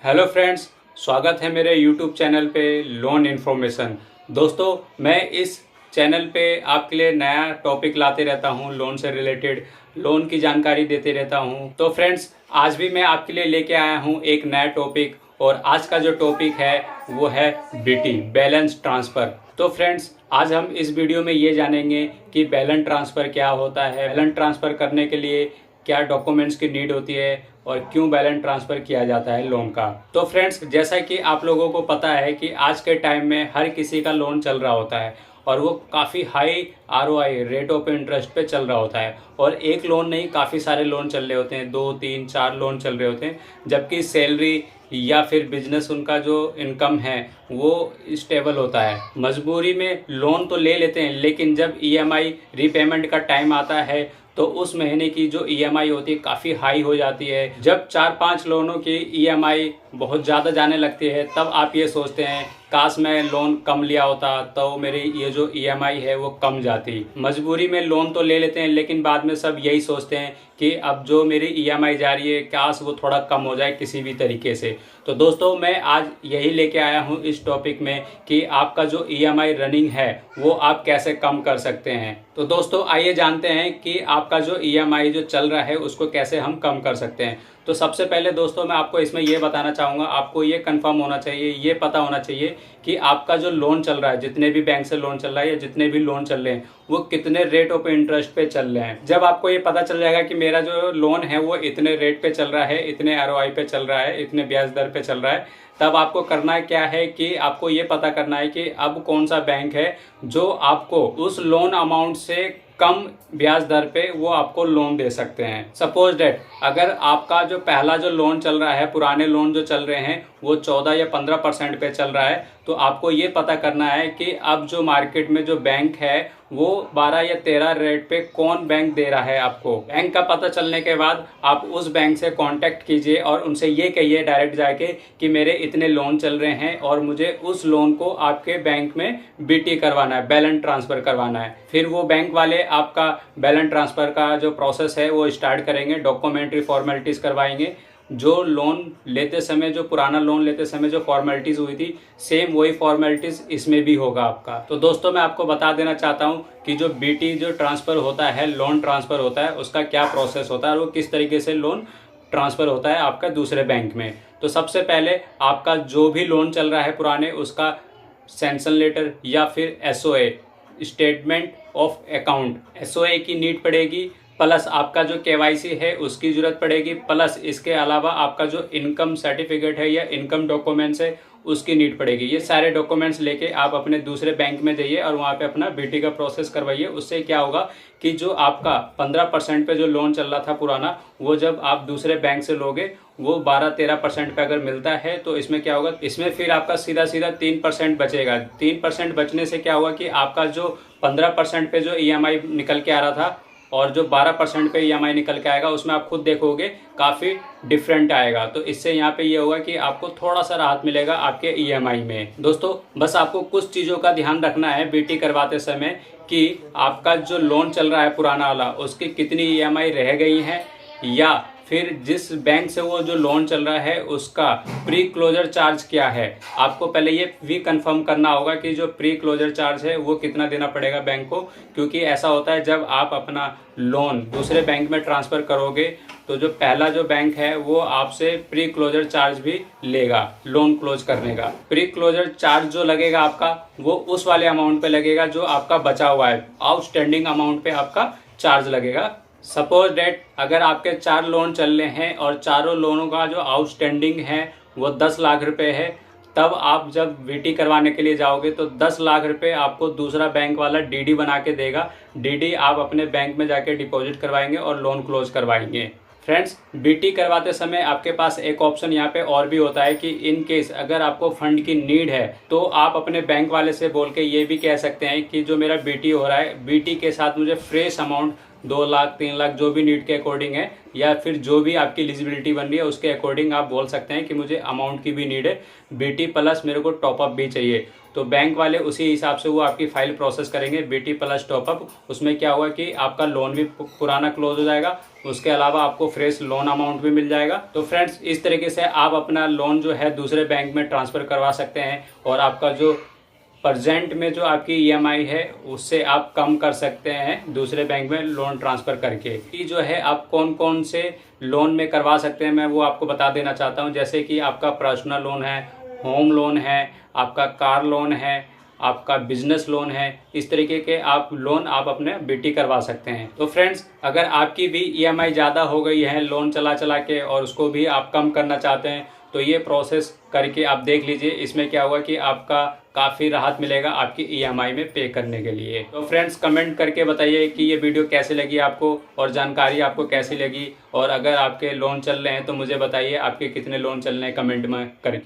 Hello friends, स्वागत है मेरे यूट्यूब चैनल पे लोन इन्फॉर्मेशन। दोस्तों, मैं इस चैनल पे आपके लिए नया टॉपिक लाते रहता हूँ, लोन से रिलेटेड लोन की जानकारी देते रहता हूँ। तो फ्रेंड्स, आज भी मैं आपके लिए लेके आया हूँ एक नया टॉपिक, और आज का जो टॉपिक है वो है बीटी, बैलेंस ट्रांसफ़र। तो फ्रेंड्स, आज हम इस वीडियो में ये जानेंगे कि बैलेंस ट्रांसफ़र क्या होता है, बैलेंस ट्रांसफ़र करने के लिए क्या डॉक्यूमेंट्स की नीड होती है और क्यों बैलेंस ट्रांसफ़र किया जाता है लोन का। तो फ्रेंड्स, जैसा कि आप लोगों को पता है कि आज के टाइम में हर किसी का लोन चल रहा होता है और वो काफ़ी high ROI, rate of interest पे चल रहा होता है। और एक लोन नहीं, काफ़ी सारे लोन चल रहे होते हैं, 2 3 4 लोन चल रहे होते हैं, जबकि सैलरी या फिर बिजनेस, उनका जो इनकम है वो स्टेबल होता है। मजबूरी में लोन तो ले लेते हैं, लेकिन जब ईएमआई रीपेमेंट का टाइम आता है तो उस महीने की जो ईएमआई होती है काफ़ी हाई हो जाती है। जब 4-5 लोनों की ईएमआई बहुत ज़्यादा जाने लगती है, तब आप ये सोचते हैं काश मैं लोन कम लिया होता तो मेरी ये जो ईएमआई है वो कम जाती। मजबूरी में लोन तो ले लेते हैं, लेकिन बाद में सब यही सोचते हैं कि अब जो मेरी ईएमआई जा रही है काश वो थोड़ा कम हो जाए किसी भी तरीके से। तो दोस्तों, मैं आज यही लेके आया हूँ इस टॉपिक में कि आपका जो ईएमआई रनिंग है वो आप कैसे कम कर सकते हैं। तो दोस्तों, आइए जानते हैं कि आपका जो ईएमआई जो चल रहा है उसको कैसे हम कम कर सकते हैं। तो सबसे पहले दोस्तों, मैं आपको इसमें ये बताना चाहूँगा, आपको ये कंफर्म होना चाहिए, ये पता होना चाहिए कि आपका जो लोन चल रहा है, जितने भी बैंक से लोन चल रहा है या जितने भी लोन चल रहे हैं, वो कितने रेट ऑफ इंटरेस्ट पे चल रहे हैं। जब आपको ये पता चल जाएगा कि मेरा जो लोन है वो इतने रेट पे चल रहा है, इतने आरओआई पे चल रहा है, इतने ब्याज दर पे चल रहा है, तब आपको करना क्या है कि आपको ये पता करना है कि अब कौन सा बैंक है जो आपको उस लोन अमाउंट से कम ब्याज दर पे वो आपको लोन दे सकते हैं। सपोज डेट, अगर आपका जो पहला जो लोन चल रहा है, पुराने लोन जो चल रहे हैं वो 14 या 15% पे चल रहा है, तो आपको ये पता करना है कि अब जो मार्केट में जो बैंक है वो 12 या 13 रेट पे कौन बैंक दे रहा है आपको। बैंक का पता चलने के बाद आप उस बैंक से कांटेक्ट कीजिए और उनसे ये कहिए डायरेक्ट जाके कि मेरे इतने लोन चल रहे हैं और मुझे उस लोन को आपके बैंक में बीटी करवाना है, बैलेंस ट्रांसफ़र करवाना है। फिर वो बैंक वाले आपका बैलेंस ट्रांसफ़र का जो प्रोसेस है वो स्टार्ट करेंगे, डॉक्यूमेंट्री फॉर्मेलिटीज़ करवाएंगे। जो लोन लेते समय, जो पुराना लोन लेते समय जो फॉर्मेलिटीज़ हुई थी, सेम वही फॉर्मेलिटीज़ इसमें भी होगा आपका। तो दोस्तों, मैं आपको बता देना चाहता हूँ कि जो बीटी जो ट्रांसफ़र होता है, लोन ट्रांसफ़र होता है, उसका क्या प्रोसेस होता है और वो किस तरीके से लोन ट्रांसफ़र होता है आपका दूसरे बैंक में। तो सबसे पहले आपका जो भी लोन चल रहा है पुराने, उसका सैंक्शन लेटर या फिर SOA, statement of account, SOA की नीड पड़ेगी, प्लस आपका जो केवाईसी है उसकी ज़रूरत पड़ेगी, प्लस इसके अलावा आपका जो इनकम सर्टिफिकेट है या इनकम डॉक्यूमेंट्स है उसकी नीड पड़ेगी। ये सारे डॉक्यूमेंट्स लेके आप अपने दूसरे बैंक में जाइए और वहाँ पे अपना बीटी का प्रोसेस करवाइए। उससे क्या होगा कि जो आपका 15% पे जो लोन चल रहा था पुराना, वो जब आप दूसरे बैंक से लोगे वो 12-13% पे अगर मिलता है, तो इसमें क्या होगा, इसमें फिर आपका सीधा सीधा 3% बचेगा। 3% बचने से क्या होगा कि आपका जो 15% पे जो ईएमआई निकल के आ रहा था और जो 12% पे ईएमआई निकल के आएगा, उसमें आप खुद देखोगे काफ़ी डिफरेंट आएगा। तो इससे यहाँ पे ये होगा कि आपको थोड़ा सा राहत मिलेगा आपके ईएमआई में। दोस्तों, बस आपको कुछ चीज़ों का ध्यान रखना है बीटी करवाते समय कि आपका जो लोन चल रहा है पुराना वाला, उसकी कितनी ईएमआई रह गई है, या फिर जिस बैंक से वो जो लोन चल रहा है उसका प्री क्लोजर चार्ज क्या है। आपको पहले ये भी कंफर्म करना होगा कि जो प्री क्लोजर चार्ज है वो कितना देना पड़ेगा बैंक को, क्योंकि ऐसा होता है जब आप अपना लोन दूसरे बैंक में ट्रांसफ़र करोगे तो जो पहला जो बैंक है वो आपसे प्री क्लोजर चार्ज भी लेगा लोन क्लोज करने का। प्री क्लोजर चार्ज जो लगेगा आपका, वो उस वाले अमाउंट पे लगेगा जो आपका बचा हुआ है, आउटस्टैंडिंग अमाउंट पे आपका चार्ज लगेगा। सपोज डेट, अगर आपके 4 लोन चल रहे हैं और चारों लोनों का जो आउटस्टैंडिंग है वो 10 लाख रुपए है, तब आप जब बीटी करवाने के लिए जाओगे तो 10 लाख रुपए आपको दूसरा बैंक वाला डीडी बना के देगा। डीडी आप अपने बैंक में जाके डिपॉजिट करवाएंगे और लोन क्लोज करवाएंगे। फ्रेंड्स, बीटी करवाते समय आपके पास एक ऑप्शन यहाँ पे और भी होता है कि इन केस अगर आपको फंड की नीड है तो आप अपने बैंक वाले से बोल के ये भी कह सकते हैं कि जो मेरा बीटी हो रहा है, बीटी के साथ मुझे फ्रेश अमाउंट 2 लाख 3 लाख जो भी नीड के अकॉर्डिंग है, या फिर जो भी आपकी एलिजिबिलिटी बन रही है उसके अकॉर्डिंग आप बोल सकते हैं कि मुझे अमाउंट की भी नीड है, बीटी प्लस मेरे को टॉपअप भी चाहिए। तो बैंक वाले उसी हिसाब से वो आपकी फाइल प्रोसेस करेंगे बीटी प्लस टॉपअप। उसमें क्या हुआ कि आपका लोन भी पुराना क्लोज हो जाएगा, उसके अलावा आपको फ्रेश लोन अमाउंट भी मिल जाएगा। तो फ्रेंड्स, इस तरीके से आप अपना लोन जो है दूसरे बैंक में ट्रांसफ़र करवा सकते हैं और आपका जो प्रेजेंट में जो आपकी ईएमआई है उससे आप कम कर सकते हैं दूसरे बैंक में लोन ट्रांसफ़र करके। कि जो है आप कौन कौन से लोन में करवा सकते हैं मैं वो आपको बता देना चाहता हूं। जैसे कि आपका पर्सनल लोन है, होम लोन है, आपका कार लोन है, आपका बिजनेस लोन है, इस तरीके के आप लोन आप अपने बीटी करवा सकते हैं। तो फ्रेंड्स, अगर आपकी भी ईएमआई ज़्यादा हो गई है लोन चला चला के और उसको भी आप कम करना चाहते हैं तो ये प्रोसेस करके आप देख लीजिए। इसमें क्या हुआ कि आपका काफ़ी राहत मिलेगा आपकी ईएमआई में पे करने के लिए। तो फ्रेंड्स, कमेंट करके बताइए कि ये वीडियो कैसे लगी आपको और जानकारी आपको कैसी लगी, और अगर आपके लोन चल रहे हैं तो मुझे बताइए आपके कितने लोन चल रहे हैं कमेंट में करके।